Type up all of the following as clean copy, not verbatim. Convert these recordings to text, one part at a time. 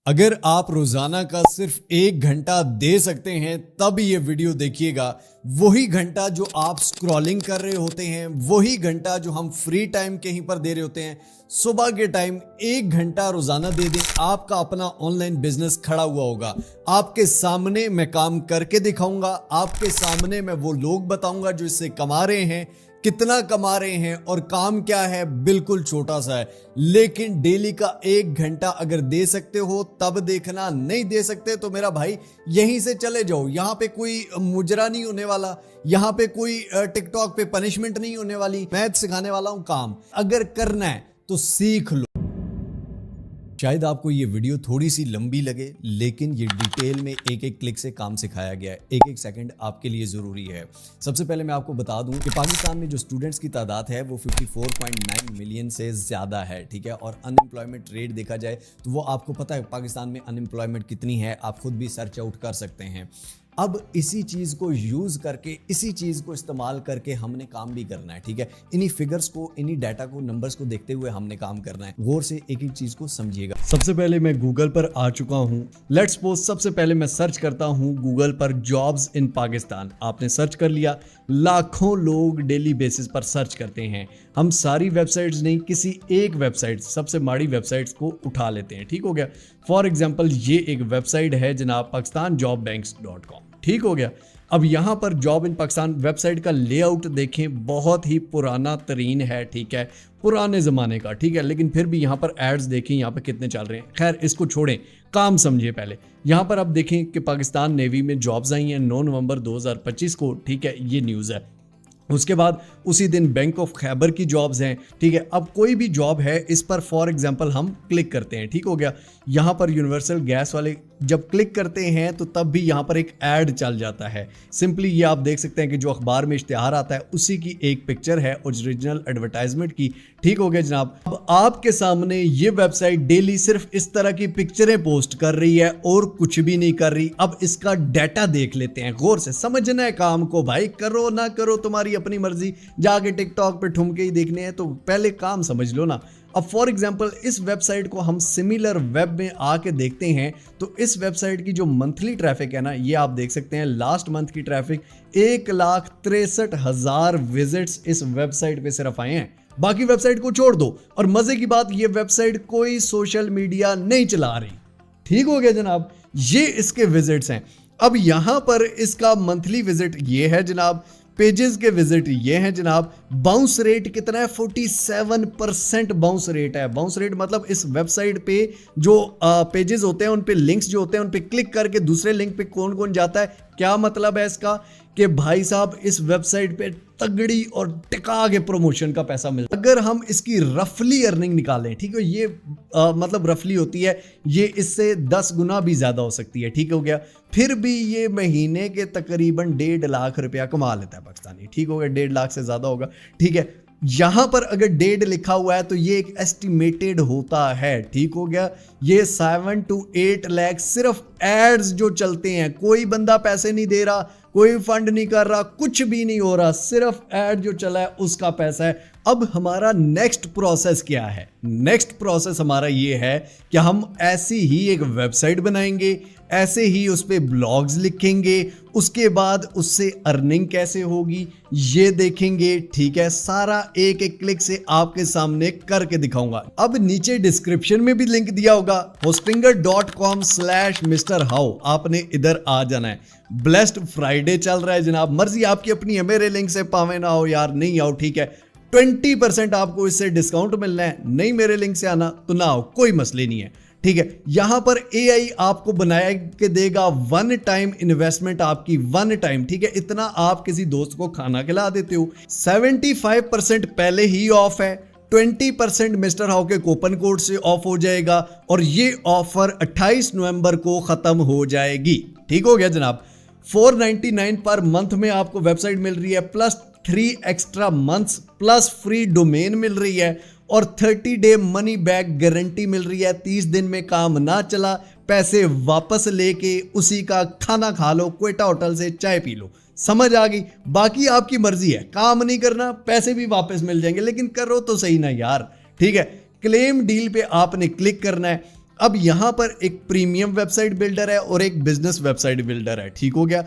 अगर आप रोजाना का सिर्फ 1 घंटा दे सकते हैं तब ये वीडियो देखिएगा। वही घंटा जो आप स्क्रॉलिंग कर रहे होते हैं, वही घंटा जो हम फ्री टाइम कहीं पर दे रहे होते हैं, सुबह के टाइम 1 घंटा रोजाना दे दें, आपका अपना ऑनलाइन बिजनेस खड़ा हुआ होगा। आपके सामने मैं काम करके दिखाऊंगा, आपके सामने मैं वो लोग बताऊंगा जो इससे कमा रहे हैं, कितना कमा रहे हैं और काम क्या है, बिल्कुल छोटा सा है। लेकिन डेली का 1 घंटा अगर दे सकते हो तब देखना, नहीं दे सकते तो मेरा भाई यहीं से चले जाओ। यहां पे कोई मुजरा नहीं होने वाला, यहां पे कोई टिकटॉक पे पनिशमेंट नहीं होने वाली। मैथ सिखाने वाला हूं, काम अगर करना है तो सीख लो। शायद आपको ये वीडियो थोड़ी सी लंबी लगे, लेकिन ये डिटेल में एक एक क्लिक से काम सिखाया गया है। एक एक सेकंड आपके लिए ज़रूरी है। सबसे पहले मैं आपको बता दूं कि पाकिस्तान में जो स्टूडेंट्स की तादाद है वो 54.9 मिलियन से ज़्यादा है, ठीक है। और अनएम्प्लॉयमेंट रेट देखा जाए तो वो आपको पता है पाकिस्तान में अनएम्प्लॉयमेंट कितनी है, आप खुद भी सर्च आउट कर सकते हैं। अब इसी चीज़ को यूज़ करके, इसी चीज़ को इस्तेमाल करके हमने काम भी करना है, ठीक है। इन्हीं फिगर्स को, इन्हीं डाटा को, नंबर्स को देखते हुए हमने काम करना है। गौर से एक एक चीज़ को समझिएगा। सबसे पहले मैं गूगल पर आ चुका हूँ। लेट्स सपोज सबसे पहले मैं सर्च करता हूँ गूगल पर जॉब्स इन पाकिस्तान। आपने सर्च कर लिया। लाखों लोग डेली बेसिस पर सर्च करते हैं। हम सारी वेबसाइट्स नहीं, किसी एक वेबसाइट, सबसे माड़ी वेबसाइट्स को उठा लेते हैं, ठीक हो गया। फॉर एग्जाम्पल ये एक वेबसाइट है जनाब, pakistanjobbanks.com, ठीक हो गया। अब यहाँ पर जॉब इन पाकिस्तान वेबसाइट का लेआउट देखें, बहुत ही पुराना तरीन है, ठीक है, पुराने ज़माने का, ठीक है। लेकिन फिर भी यहाँ पर एड्स देखें, यहाँ पर कितने चल रहे हैं। खैर इसको छोड़ें, काम समझिए पहले। यहाँ पर आप देखें कि पाकिस्तान नेवी में जॉब्स आई हैं 9 नवंबर 2025 को, ठीक है, ये न्यूज़ है। उसके बाद उसी दिन बैंक ऑफ खैबर की जॉब्स हैं, ठीक है। अब कोई भी जॉब है, इस पर फॉर एग्जांपल हम क्लिक करते हैं, ठीक हो गया। यहाँ पर यूनिवर्सल गैस वाले जब क्लिक करते हैं तो तब भी यहाँ पर एक ऐड चल जाता है। सिंपली ये आप देख सकते हैं कि जो अखबार में इश्तिहार आता है उसी की एक पिक्चर है, ओरिजिनल एडवर्टाइजमेंट की, ठीक हो गया जनाब। अब आपके सामने ये वेबसाइट डेली सिर्फ इस तरह की पिक्चरें पोस्ट कर रही है और कुछ भी नहीं कर रही। अब इसका डाटा देख लेते हैं, गौर से समझना है काम को भाई, करो ना करो तुम्हारी अपनी मर्जी, जाके टिकटॉक पे ठुमके ही देखने हैं तो पहले काम समझ लो ना। अब फॉर एग्जांपल इस वेबसाइट को हम सिमिलर वेब में आके देखते हैं तो इस वेबसाइट की जो मंथली ट्रैफिक है ना, ये आप देख सकते हैं लास्ट मंथ की ट्रैफिक 1,63,000 विजिट्स इस वेबसाइट पे सिर्फ आए हैं। बाकी वेबसाइट को छोड़ दो। और मजे की बात, ये वेबसाइट कोई सोशल मीडिया नहीं चला रही, ठीक हो गया जनाब। ये इसके विजिट्स हैं। अब यहां पर इसका मंथली विजिट ये है जनाब, पेजेस के विजिट ये हैं जनाब। बाउंस रेट कितना है? 47% बाउंस रेट है। बाउंस रेट मतलब इस वेबसाइट पे जो पेजेस होते हैं उन पे लिंक्स जो होते हैं उन पे क्लिक करके दूसरे लिंक पे कौन कौन जाता है। क्या मतलब है इसका कि भाई साहब इस वेबसाइट पे तगड़ी और टिका के प्रमोशन का पैसा मिलता है। अगर हम इसकी रफली अर्निंग निकालें, ठीक है, ये मतलब रफली होती है, ये इससे 10 गुना भी ज्यादा हो सकती है, ठीक हो गया। फिर भी ये महीने के तकरीबन 1.5 लाख रुपया कमा लेता है पाकिस्तानी, ठीक हो गया। 1.5 लाख से ज्यादा होगा, ठीक है। यहां पर अगर 1.5 लिखा हुआ है तो ये एक एस्टिमेटेड होता है, ठीक हो गया। ये 7 to 8 लाख सिर्फ एड्स जो चलते हैं, कोई बंदा पैसे नहीं दे रहा, कोई फंड नहीं कर रहा, कुछ भी नहीं हो रहा, सिर्फ ऐड जो चला है उसका पैसा है। अब हमारा नेक्स्ट प्रोसेस क्या है? नेक्स्ट प्रोसेस हमारा ये है कि हम ऐसी ही एक वेबसाइट बनाएंगे, ऐसे ही उस पे ब्लॉग्स लिखेंगे, उसके बाद उससे अर्निंग कैसे होगी ये देखेंगे, ठीक है। सारा एक एक क्लिक से आपके सामने करके दिखाऊंगा। अब नीचे डिस्क्रिप्शन में भी लिंक दिया होगा, hostinger.com/Mr. How, आपने इधर आ जाना है। ब्लेस्ड फ्राइडे चल रहा है जनाब, मर्जी आपकी अपनी है, मेरे लिंक से पावे ना हो यार, नहीं आओ, ठीक है। 20% आपको इससे डिस्काउंट मिलना है, नहीं मेरे लिंक से आना तो ना आओ, कोई मसले नहीं है, ठीक है। यहां पर AI आपको बनाया के देगा 1 टाइम इन्वेस्टमेंट आपकी, 1 टाइम, ठीक है। इतना आप किसी दोस्त को खाना खिला देते हो। 75% पहले ही ऑफ है, 20% मिस्टर हाउ के कूपन कोड से ऑफ हो जाएगा और ये ऑफर 28 नवंबर को खत्म हो जाएगी, ठीक हो गया जनाब। 499 पर मंथ में आपको वेबसाइट मिल रही है, plus 3 extra months, plus free domain मिल रही है और 30 डे मनी बैक गारंटी मिल रही है। 30 दिन में काम ना चला, पैसे वापस लेके उसी का खाना खा लो, क्वेटा होटल से चाय पी लो। समझ आ गई? बाकी आपकी मर्जी है, काम नहीं करना पैसे भी वापस मिल जाएंगे, लेकिन करो तो सही ना यार, ठीक है। क्लेम डील पे आपने क्लिक करना है। अब यहां पर एक प्रीमियम वेबसाइट बिल्डर है और एक बिजनेस वेबसाइट बिल्डर है, ठीक हो गया।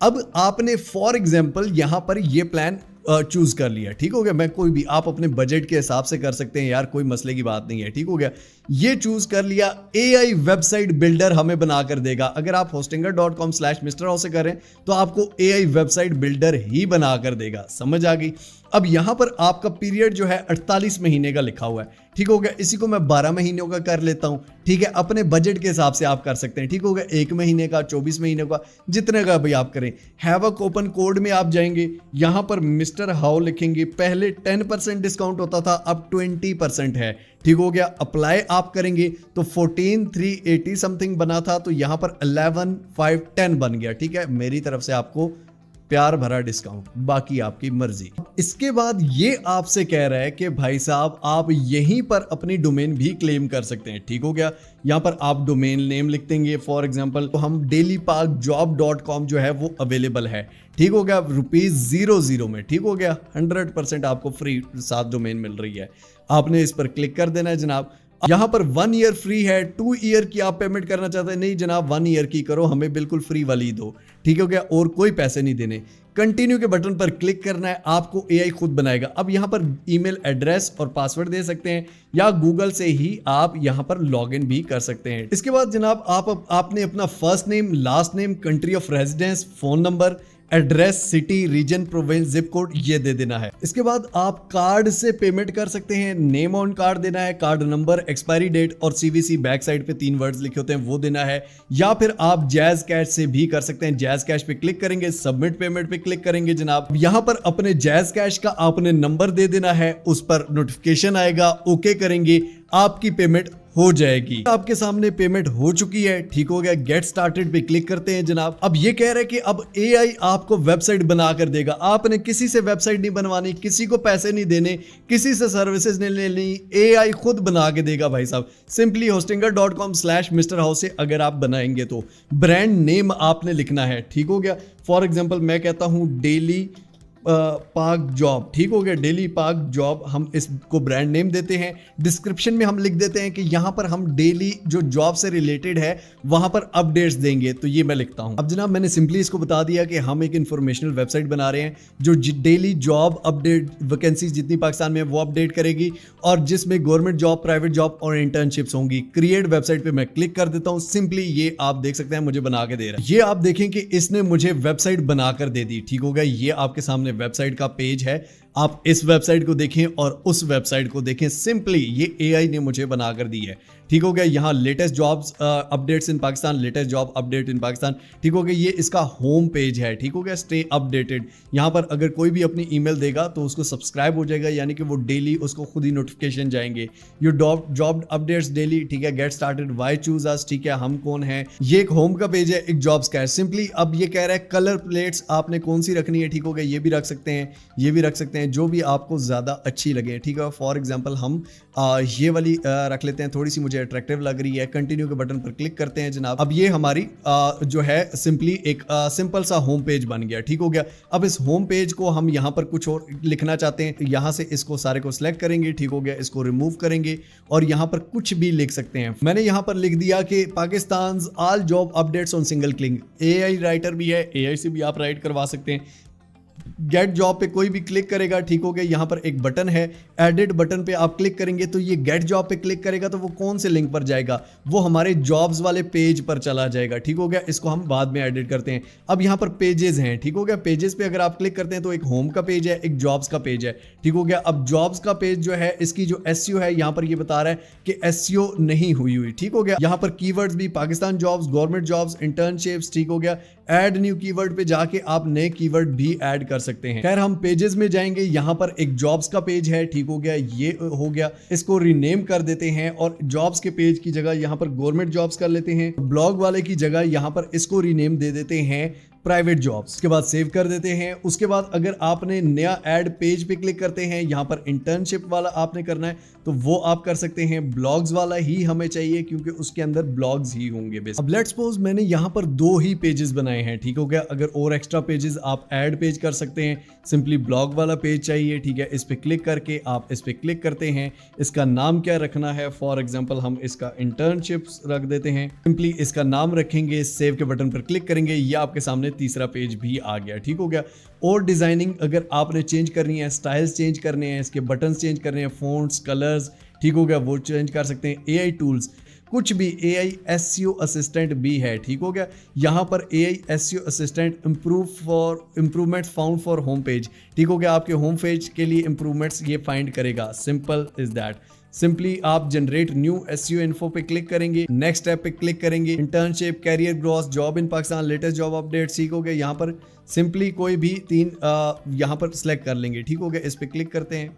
अब आपने फॉर एग्जांपल यहां पर ये प्लान चूज कर लिया, ठीक हो गया। मैं कोई भी, आप अपने बजट के हिसाब से कर सकते हैं यार, कोई मसले की बात नहीं है, ठीक हो गया। ये चूज कर लिया, AI वेबसाइट बिल्डर हमें बना कर देगा। अगर आप hostinger.com/mrhouse से करें तो आपको AI वेबसाइट बिल्डर ही बना कर देगा, समझ आ गई। अब यहां पर आपका पीरियड जो है 48 महीने का लिखा हुआ है, ठीक हो गया। इसी को मैं 12 महीनों का कर लेता हूं, ठीक है। अपने बजट के हिसाब से आप कर सकते हैं, ठीक हो गया। 1 महीने का, 24 महीने का, जितने का भी आप करें। हैव अ कूपन कोड में आप जाएंगे, यहां पर मिस्टर हाउ लिखेंगे। पहले 10% डिस्काउंट होता था, अब 20% है, ठीक हो गया। अप्लाई आप करेंगे तो 14,380 समथिंग बना था, तो यहां पर 11,510 बन गया, ठीक है। मेरी तरफ से आपको प्यार भरा डिस्काउंट, बाकी आपकी मर्जी। इसके बाद ये आपसे कह रहा है कि भाई साहब आप यहीं पर अपनी डोमेन भी क्लेम कर सकते हैं, ठीक हो गया। यहां पर आप डोमेन नेम लिख देंगे, फॉर एग्जांपल तो हम dailyparkjob.com जो है वो अवेलेबल है, ठीक हो गया, ₹0 में, ठीक हो गया। 100% आपको फ्री साथ डोमेन मिल रही है। आपने इस पर क्लिक कर देना है जनाब। यहां पर 1 ईयर फ्री है, 2 ईयर की आप पेमेंट करना चाहते हैं, नहीं जनाब 1 ईयर की करो, हमें बिल्कुल फ्री वाली दो, ठीक हो गया, और कोई पैसे नहीं देने। कंटिन्यू के बटन पर क्लिक करना है, आपको AI खुद बनाएगा। अब यहां पर ईमेल एड्रेस और पासवर्ड दे सकते हैं, या गूगल से ही आप यहां पर लॉगिन भी कर सकते हैं। इसके बाद जनाब आपने अपना first name, last name, country of residence, phone number, address, city, region, province, zip code ये दे देना है। इसके बाद आप कार्ड से पेमेंट कर सकते हैं, नेम ऑन कार्ड देना है, कार्ड नंबर, एक्सपायरी डेट और CVC बैक साइड पे 3 वर्ड्स लिखे होते हैं वो देना है। या फिर आप जैज कैश से भी कर सकते हैं। जैज कैश पे क्लिक करेंगे, सबमिट पेमेंट पे क्लिक करेंगे जनाब। यहां पर अपने जैज कैश का आपने नंबर दे देना है, उस पर नोटिफिकेशन आएगा, ओके करेंगे, आपकी पेमेंट हो जाएगी। आपके सामने पेमेंट हो चुकी है, ठीक हो गया। गेट स्टार्टेड पे क्लिक करते हैं जनाब। अब ये कह रहे हैं कि अब AI आपको वेबसाइट बना कर देगा। आपने किसी से वेबसाइट नहीं बनवानी, किसी को पैसे नहीं देने, किसी से सर्विसेज नहीं लेनी, AI खुद बना के देगा भाई साहब। सिंपली hostinger.com/mrhouse से अगर आप बनाएंगे तो ब्रांड नेम आपने लिखना है, ठीक हो गया। फॉर एग्जाम्पल मैं कहता हूं डेली पार्क जॉब, ठीक हो गया, डेली पार्क जॉब, हम इसको ब्रांड नेम देते हैं। डिस्क्रिप्शन में हम लिख देते हैं कि यहां पर हम डेली जो जॉब से रिलेटेड है वहां पर अपडेट्स देंगे, तो ये मैं लिखता हूं। अब जनाब मैंने सिंपली इसको बता दिया कि हम एक इंफॉर्मेशनल वेबसाइट बना रहे हैं जो डेली जॉब अपडेट, वैकेंसीज जितनी पाकिस्तान में वो अपडेट करेगी, और जिसमें गवर्नमेंट जॉब, प्राइवेट जॉब और इंटर्नशिप्स होंगी। क्रिएट वेबसाइट पे मैं क्लिक कर देता हूं। सिंपली ये आप देख सकते हैं मुझे बना के दे रहा है। ये आप देखें कि इसने मुझे वेबसाइट बनाकर दे दी, ठीक हो गया। ये आपके सामने वेबसाइट का पेज है, आप इस वेबसाइट को देखें और उस वेबसाइट को देखें। सिंपली ये AI ने मुझे बनाकर दी है, ठीक हो गया। यहाँ latest jobs updates in Pakistan, latest job update in Pakistan, ठीक हो गया। ये इसका होम पेज है, ठीक हो गया। स्टे अपडेटेड, यहाँ पर अगर कोई भी अपनी ईमेल देगा तो उसको सब्सक्राइब हो जाएगा, यानी कि वो डेली उसको खुद ही नोटिफिकेशन जाएंगे। ये जॉब अपडेट्स डेली, ठीक है। गेट स्टार्टेड, व्हाई चूज अस, ठीक है, हम कौन है। ये एक होम का पेज है, एक जॉब्स का है। सिंपली अब ये कह रहा है कलर प्लेट्स आपने कौन सी रखनी है, ठीक हो गया। ये भी रख सकते हैं, ये भी रख सकते हैं, जो भी आपको ज्यादा अच्छी लगे, ठीक है। फॉर एग्जाम्पल हम ये वाली रख लेते हैं, थोड़ी सी मुझे अट्रैक्टिव लग रही है। कंटिन्यू के बटन पर क्लिक करते हैं जनाब। अब ये हमारी जो है सिंपली एक सिंपल सा होम पेज बन गया, ठीक हो गया। अब इस होम पेज को हम यहाँ पर कुछ और लिखना चाहते हैं, यहाँ से इसको सारे को सिलेक्ट करेंगे, ठीक हो गया। इसको रिमूव करेंगे और यहाँ पर कुछ भी लिख सकते हैं। मैंने यहाँ पर लिख दिया कि Pakistan all job updates on single click. AI writer भी है, AI से भी आप राइट करवा सकते हैं। गेट जॉब पे कोई भी क्लिक करेगा, ठीक हो गया। यहाँ पर एक बटन है, एडिट बटन पे आप क्लिक करेंगे तो ये गेट जॉब पे क्लिक करेगा तो वो कौन से लिंक पर जाएगा, वो हमारे जॉब्स वाले पेज पर चला जाएगा, ठीक हो गया। इसको हम बाद में एडिट करते हैं। अब यहाँ पर पेजेस हैं, ठीक हो गया। पेजेस पे अगर आप क्लिक करते हैं तो एक होम का पेज है, एक जॉब्स का पेज है, ठीक हो गया। अब जॉब्स का पेज जो है इसकी जो SEO है, यहाँ पर ये बता रहा है कि SEO नहीं हुई, ठीक हो गया। यहाँ पर कीवर्ड्स भी Pakistan jobs, government jobs, internships, ठीक हो गया। ऐड न्यू कीवर्ड पे जाके आप नए कीवर्ड भी ऐड कर सकते हैं। खैर हम पेजेस में जाएंगे, यहाँ पर एक जॉब्स का पेज है, ठीक हो गया। ये हो गया, इसको रीनेम कर देते हैं और जॉब्स के पेज की जगह यहाँ पर गवर्नमेंट जॉब्स कर लेते हैं। ब्लॉग वाले की जगह यहाँ पर इसको रीनेम दे देते हैं प्राइवेट जॉब्स। उसके बाद सेव कर देते हैं। उसके बाद अगर आपने नया ऐड पेज पे क्लिक करते हैं, यहाँ पर इंटर्नशिप वाला आपने करना है तो वो आप कर सकते हैं। ब्लॉग्स वाला ही हमें चाहिए क्योंकि उसके अंदर ब्लॉग्स ही होंगे बेसिक। अब लेट्स सपोज मैंने यहाँ पर 2 ही पेजेस बनाए हैं, ठीक हो गया। अगर और एक्स्ट्रा पेजेस आप ऐड पेज कर सकते हैं। सिंपली ब्लॉग वाला पेज चाहिए, ठीक है। इस पे क्लिक करके आप इस पे क्लिक करते हैं। इसका नाम क्या रखना है, फॉर एग्जांपल हम इसका इंटर्नशिप्स रख देते हैं। सिंपली इसका नाम रखेंगे, सेव के बटन पर क्लिक करेंगे, ये आपके सामने तीसरा पेज भी आ गया, ठीक हो गया। और डिजाइनिंग अगर आपने चेंज करनी है, स्टाइल्स चेंज करने हैं, इसके बटन्स चेंज करने हैं, फॉन्ट्स, कलर्स, ठीक हो गया, वो चेंज कर सकते हैं। एआई टूल्स, कुछ भी एआई एसईओ असिस्टेंट भी है, ठीक हो गया। यहाँ पर AI SEO assistant improvements found for home page, ठीक हो गया। आपके होम पेज के लिए इम्प्रूवमेंट्स ये फाइंड करेगा। Simple is that. सिंपली आप जनरेट न्यू एसईओ इन्फो पे क्लिक करेंगे, नेक्स्ट स्टेप पे क्लिक करेंगे, internship, career growth, job in Pakistan, latest job update, ठीक हो गया। यहाँ पर सिंपली कोई भी 3 यहाँ पर सिलेक्ट कर लेंगे, ठीक हो गया। इस पे क्लिक करते हैं,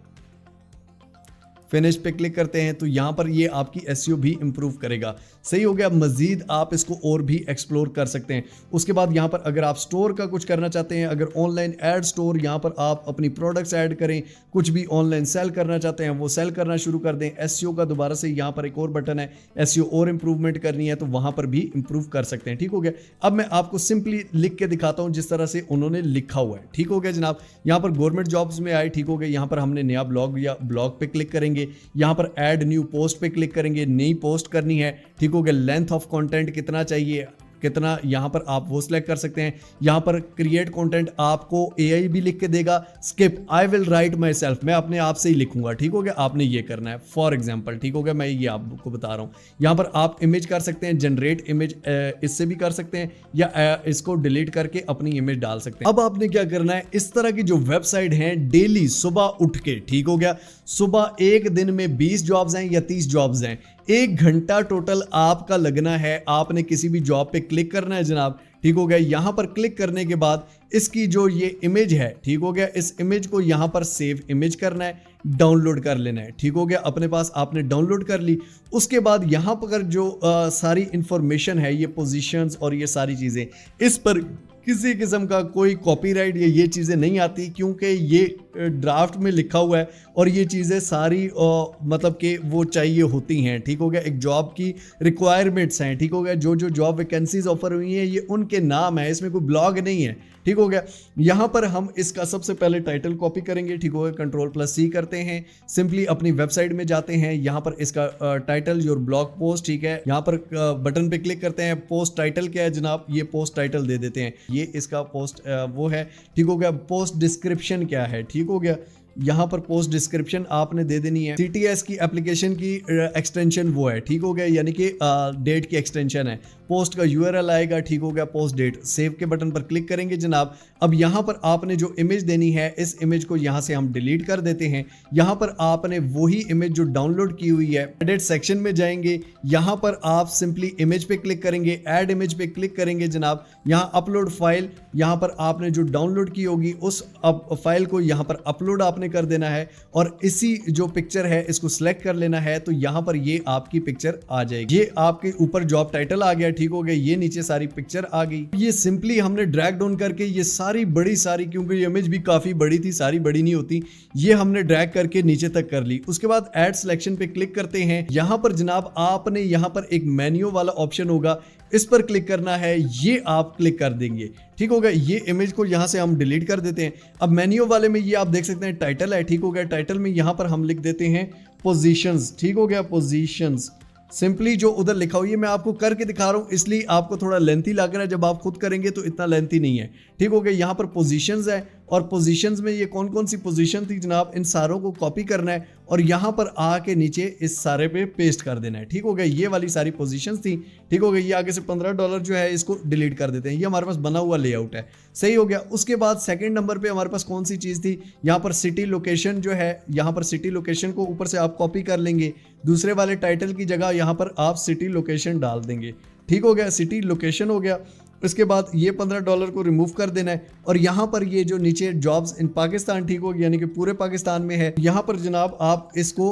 फिनिश पे क्लिक करते हैं तो यहाँ पर ये आपकी एसईओ भी इंप्रूव करेगा, सही हो गया। मजीद आप इसको और भी एक्सप्लोर कर सकते हैं। उसके बाद यहाँ पर अगर आप स्टोर का कुछ करना चाहते हैं, अगर ऑनलाइन ऐड स्टोर, यहाँ पर आप अपनी प्रोडक्ट्स ऐड करें, कुछ भी ऑनलाइन सेल करना चाहते हैं वो सेल करना शुरू कर दें। एसईओ का दोबारा से यहाँ पर एक और बटन है, एसईओ और इंप्रूवमेंट करनी है तो वहाँ पर भी इंप्रूव कर सकते हैं, ठीक हो गया। अब मैं आपको सिंपली लिख के दिखाता हूँ जिस तरह से उन्होंने लिखा हुआ है, ठीक हो गया जनाब। यहाँ पर गवर्नमेंट जॉब्स में आए, ठीक हो गया। यहाँ पर हमने नया ब्लॉग या ब्लॉग पे क्लिक करेंगे, यहां पर ऐड न्यू पोस्ट पे क्लिक करेंगे, नई पोस्ट करनी है, ठीक हो गया। लेंथ ऑफ कंटेंट कितना चाहिए, कितना, यहां पर आप वो सिलेक्ट कर सकते हैं। यहां पर क्रिएट कंटेंट आपको एआई भी लिख के देगा, skip I will write my self, मैं अपने आप से ही लिखूंगा, ठीक हो गया। आपने ये करना है फॉर एग्जांपल, ठीक हो गया। मैं ये आपको बता रहा हूं। यहां पर आप इमेज कर सकते हैं, जनरेट इमेज, इससे भी कर सकते हैं या इसको डिलीट करके अपनी इमेज डाल सकते हैं। अब आपने क्या करना है, इस तरह की जो वेबसाइट है डेली सुबह उठ के, ठीक हो गया, सुबह एक दिन में 20 जॉब्स हैं या 30 जॉब्स हैं, 1 घंटा टोटल आपका लगना है। आपने किसी भी जॉब पे क्लिक करना है जनाब, ठीक हो गया। यहां पर क्लिक करने के बाद इसकी जो ये इमेज है, ठीक हो गया, इस इमेज को यहां पर सेव इमेज करना है, डाउनलोड कर लेना है, ठीक हो गया। अपने पास आपने डाउनलोड कर ली। उसके बाद यहां पर जो सारी इंफॉर्मेशन है, ये पोजीशंस और ये सारी चीजें, इस पर किसी किस्म का कोई कॉपीराइट या ये चीज़ें नहीं आती क्योंकि ये ड्राफ्ट में लिखा हुआ है और ये चीज़ें सारी मतलब कि वो चाहिए होती हैं, ठीक हो गया। एक जॉब की रिक्वायरमेंट्स हैं, ठीक हो गया। जो जो जॉब वैकेंसीज ऑफर हुई हैं ये उनके नाम है, इसमें कोई ब्लॉग नहीं है, ठीक हो गया। यहाँ पर हम इसका सबसे पहले टाइटल कॉपी करेंगे, ठीक हो गया। Ctrl+C करते हैं, सिंपली अपनी वेबसाइट में जाते हैं। यहाँ पर इसका टाइटल योर ब्लॉग पोस्ट, ठीक है। यहाँ पर बटन पे क्लिक करते हैं, पोस्ट टाइटल क्या है जनाब, ये पोस्ट टाइटल दे देते हैं, ये इसका पोस्ट वो है, ठीक हो गया। पोस्ट डिस्क्रिप्शन क्या है, ठीक हो गया। यहाँ पर पोस्ट डिस्क्रिप्शन आपने दे देनी है। CTS की एप्लीकेशन की एक्सटेंशन वो है, ठीक हो गया, यानी कि डेट की एक्सटेंशन है। पोस्ट का URL आएगा, ठीक हो गया, पोस्ट डेट। सेव के बटन पर क्लिक करेंगे जनाब। अब यहाँ पर आपने जो इमेज देनी है, इस इमेज को यहाँ से हम डिलीट कर देते हैं। यहाँ पर आपने वही इमेज जो डाउनलोड की हुई है, एडिट सेक्शन में जाएंगे, यहाँ पर आप सिंपली इमेज पे क्लिक करेंगे, ऐड इमेज पे क्लिक करेंगे जनाब। यहाँ अपलोड फाइल, यहाँ पर आपने जो डाउनलोड की होगी उस फाइल को यहाँ पर अपलोड आपने कर देना है और इसी जो पिक्चर है इसको सिलेक्ट कर लेना है, तो यहाँ पर ये आपकी पिक्चर आ जाएगी। ये आपके ऊपर जॉब टाइटल आ गया, ठीक हो गया। ये नीचे सारी पिक्चर आ गई। ये सिंपली हमने ड्रैग डाउन करके ये सारी बड़ी सारी, क्योंकि ये इमेज भी काफी बड़ी थी, सारी बड़ी नहीं होती, ये हमने ड्रैग करके नीचे तक कर ली। उसके बाद ऐड सिलेक्शन पे क्लिक करते हैं। यहाँ पर जनाब आपने यहाँ पर एक मेन्यू वाला ऑप्शन होगा, इस पर क्लिक करना है, ये आप क्लिक कर देंगे, ठीक हो गया। ये इमेज को यहाँ से हम डिलीट कर देते हैं। अब मेन्यू वाले में ये आप देख सकते हैं टाइटल है, ठीक हो गया। टाइटल में यहाँ पर हम लिख देते हैं पोजीशंस, ठीक हो गया, पोजीशंस। सिंपली जो उधर लिखा हुआ है मैं आपको करके दिखा रहा हूं, इसलिए आपको थोड़ा लेंथी लग रहा है, जब आप खुद करेंगे तो इतना लेंथी नहीं है, ठीक हो गया। यहाँ पर पोजीशंस है और पोजीशंस में ये कौन कौन सी पोजीशन थी जनाब, इन सारों को कॉपी करना है और यहाँ पर आके नीचे इस सारे पे पेस्ट कर देना है, ठीक हो गया। ये वाली सारी पोजीशंस थी, ठीक हो गया। ये आगे से $15 जो है इसको डिलीट कर देते हैं, ये हमारे पास बना हुआ लेआउट है, सही हो गया। उसके बाद सेकंड नंबर पे हमारे पास कौन सी चीज़ थी, यहाँ पर सिटी लोकेशन जो है, यहाँ पर सिटी लोकेशन को ऊपर से आप कॉपी कर लेंगे, दूसरे वाले टाइटल की जगह यहाँ पर आप सिटी लोकेशन डाल देंगे, ठीक हो गया। सिटी लोकेशन हो गया। उसके बाद ये $15 को रिमूव कर देना है और यहाँ पर ये जो नीचे जॉब्स इन पाकिस्तान ठीक होगी, यानी कि पूरे पाकिस्तान में है, यहाँ पर जनाब आप इसको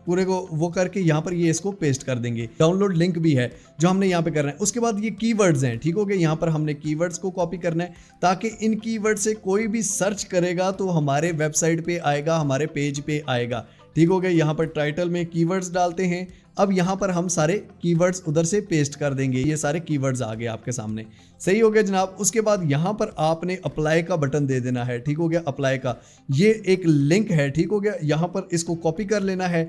पूरे को वो करके यहाँ पर ये इसको पेस्ट कर देंगे। डाउनलोड लिंक भी है जो हमने यहाँ पे करना है। उसके बाद ये कीवर्ड्स हैं, ठीक हो गया। यहाँ पर हमने कीवर्ड्स को कॉपी करना है ताकि इन कीवर्ड से कोई भी सर्च करेगा तो हमारे वेबसाइट पे आएगा, हमारे पेज पे आएगा, ठीक हो गया। यहाँ पर टाइटल में कीवर्ड्स डालते हैं। अब यहाँ पर हम सारे कीवर्ड्स उधर से पेस्ट कर देंगे। ये सारे कीवर्ड्स आ गए आपके सामने, सही हो गया जनाब। उसके बाद यहाँ पर आपने अप्लाई का बटन दे देना है, ठीक हो गया। अप्लाई का ये एक लिंक है, ठीक हो गया। यहाँ पर इसको कॉपी कर लेना है,